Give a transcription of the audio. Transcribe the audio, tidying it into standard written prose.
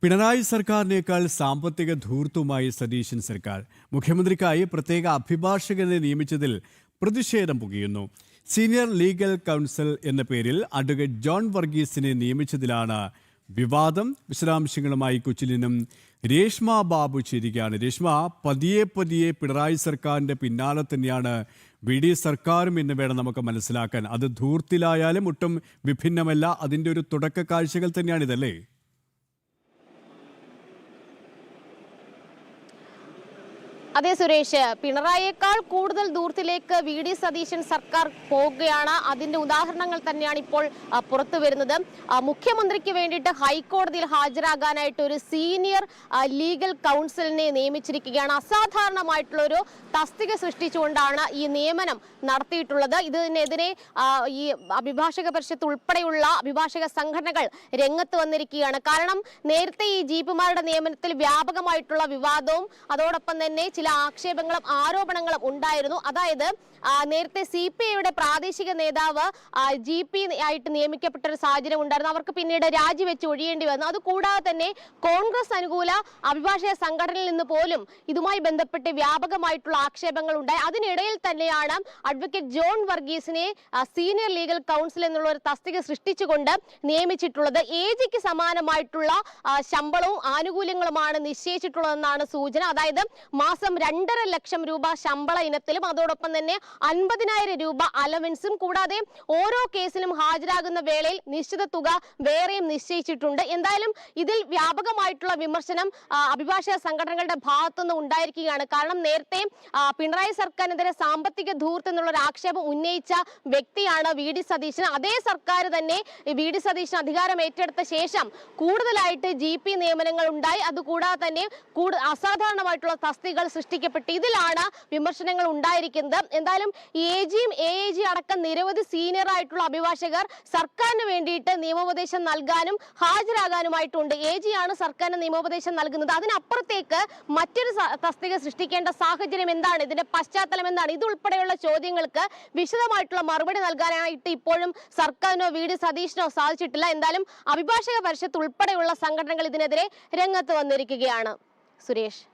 പിണറായി സർക്കാരിനേക്കാൾ സാമ്പത്തിക ധൂർത്തുമായി സതീശൻ സർക്കാർ. മുഖ്യമന്ത്രിക്കായി പ്രത്യേക അഭിഭാഷകനെ നിയമിച്ചതിൽ പ്രതിഷേധം പുകയുന്നു. സീനിയർ ലീഗൽ കൗൺസിൽ എന്ന പേരിൽ അഡ്വക്കേറ്റ് ജോൺ വർഗീസിനെ നിയമിച്ചതിലാണ് വിവാദം. വിശദാംശങ്ങളുമായി കൊച്ചിയിൽ നിന്നും രേഷ്മ ബാബു ചേരുകയാണ്. രേഷ്മ, പതിയെ പതിയെ പിണറായി സർക്കാരിൻ്റെ പിന്നാലെ തന്നെയാണ് വി.ഡി. സർക്കാരും എന്ന് വേണം നമുക്ക് മനസ്സിലാക്കാൻ. അത് ധൂർത്തിലായാലും ഒട്ടും വിഭിന്നമല്ല. അതിൻ്റെ ഒരു തുടക്ക കാഴ്ചകൾ തന്നെയാണിതല്ലേ? അതെ സുരേഷ്, പിണറായിയേക്കാൾ കൂടുതൽ ദൂരത്തിലേക്ക് വി.ഡി. സതീശൻ സർക്കാർ പോകുകയാണ്. അതിന്റെ ഉദാഹരണങ്ങൾ തന്നെയാണ് ഇപ്പോൾ പുറത്തു വരുന്നത്. മുഖ്യമന്ത്രിക്ക് വേണ്ടിയിട്ട് ഹൈക്കോടതിയിൽ ഹാജരാകാനായിട്ട് ഒരു സീനിയർ ലീഗൽ കൗൺസിലിനെ നിയമിച്ചിരിക്കുകയാണ്. അസാധാരണമായിട്ടുള്ള ഒരു തസ്തിക സൃഷ്ടിച്ചുകൊണ്ടാണ് ഈ നിയമനം നടത്തിയിട്ടുള്ളത്. ഇതിനെതിരെ ഈ അഭിഭാഷക പരിഷത്ത് ഉൾപ്പെടെയുള്ള അഭിഭാഷക സംഘടനകൾ രംഗത്ത് വന്നിരിക്കുകയാണ്. കാരണം നേരത്തെ ഈ ജീപ്പുമാരുടെ നിയമനത്തിൽ വ്യാപകമായിട്ടുള്ള വിവാദവും അതോടൊപ്പം തന്നെ ചില ആക്ഷേപങ്ങളും ആരോപണങ്ങളും ഉണ്ടായിരുന്നു. അതായത് നേരത്തെ CPIയുടെ പ്രാദേശിക നേതാവ് GP ആയിട്ട് നിയമിക്കപ്പെട്ട ഒരു സാഹചര്യം ഉണ്ടായിരുന്നു. അവർക്ക് പിന്നീട് രാജിവെച്ച് ഒഴിയേണ്ടി വന്നു. അതുകൂടാതെ തന്നെ കോൺഗ്രസ് അനുകൂല അഭിഭാഷക സംഘടനയിൽ നിന്ന് പോലും ഇതുമായി ബന്ധപ്പെട്ട് വ്യാപകമായിട്ടുള്ള ആക്ഷേപങ്ങൾ ഉണ്ടായി. അതിനിടയിൽ തന്നെയാണ് അഡ്വക്കേറ്റ് ജോൺ വർഗീസിനെ സീനിയർ ലീഗൽ കൗൺസിൽ എന്നുള്ള ഒരു തസ്തിക സൃഷ്ടിച്ചുകൊണ്ട് നിയമിച്ചിട്ടുള്ളത്. AGക്ക് സമാനമായിട്ടുള്ള ശമ്പളവും ആനുകൂല്യങ്ങളുമാണ് നിശ്ചയിച്ചിട്ടുള്ളതെന്നാണ് സൂചന. അതായത് മാസം 2.5 ലക്ഷം രൂപ ശമ്പള ഇനത്തിലും അതോടൊപ്പം തന്നെ 50,000 രൂപ അലവൻസും, കൂടാതെ ഓരോ കേസിലും ഹാജരാകുന്ന വേളയിൽ നിശ്ചിത തുക വേറെയും നിശ്ചയിച്ചിട്ടുണ്ട്. എന്തായാലും ഇതിൽ വ്യാപകമായിട്ടുള്ള വിമർശനം അഭിഭാഷക സംഘടനകളുടെ ഭാഗത്തുനിന്ന് ഉണ്ടായിരിക്കുകയാണ്. കാരണം നേരത്തെ പിണറായി സർക്കാരിനെതിരെ സാമ്പത്തിക ധൂർത്ത് എന്നുള്ള ഒരു ആക്ഷേപം ഉന്നയിച്ച വ്യക്തിയാണ് വി.ഡി. സതീശൻ. അതേ സർക്കാർ തന്നെ വി.ഡി. സതീശൻ അധികാരം ഏറ്റെടുത്ത ശേഷം കൂടുതലായിട്ട് GP നിയമനങ്ങൾ ഉണ്ടായി. അതുകൂടാതെ തന്നെ അസാധാരണമായിട്ടുള്ള തസ്തികകൾ സൃഷ്ടിക്കപ്പെട്ടു. ഇതിലാണ് വിമർശനങ്ങൾ ഉണ്ടായിരിക്കുന്നത്. എന്തായാലും AGയും AAG അടക്കം നിരവധി സീനിയർ ആയിട്ടുള്ള അഭിഭാഷകർ സർക്കാരിന് വേണ്ടിയിട്ട് നിയമോപദേശം നൽകാനും ഹാജരാകാനുമായിട്ടുണ്ട്. AG ആണ് സർക്കാരിന് നിയമോപദേശം നൽകുന്നത്. അതിനപ്പുറത്തേക്ക് മറ്റൊരു തസ്തിക സൃഷ്ടിക്കേണ്ട സാഹചര്യം എന്താണ്, ഇതിന്റെ പശ്ചാത്തലം എന്താണ്, ഇതുൾപ്പെടെയുള്ള ചോദ്യങ്ങൾക്ക് വിശദമായിട്ടുള്ള മറുപടി നൽകാനായിട്ട് ഇപ്പോഴും സർക്കാരിനോ വി.ഡി. സതീശനോ സാധിച്ചിട്ടില്ല. എന്തായാലും അഭിഭാഷക പരിഷത്ത് ഉൾപ്പെടെയുള്ള സംഘടനകൾ ഇതിനെതിരെ രംഗത്ത് വന്നിരിക്കുകയാണ്. സുരേഷ്.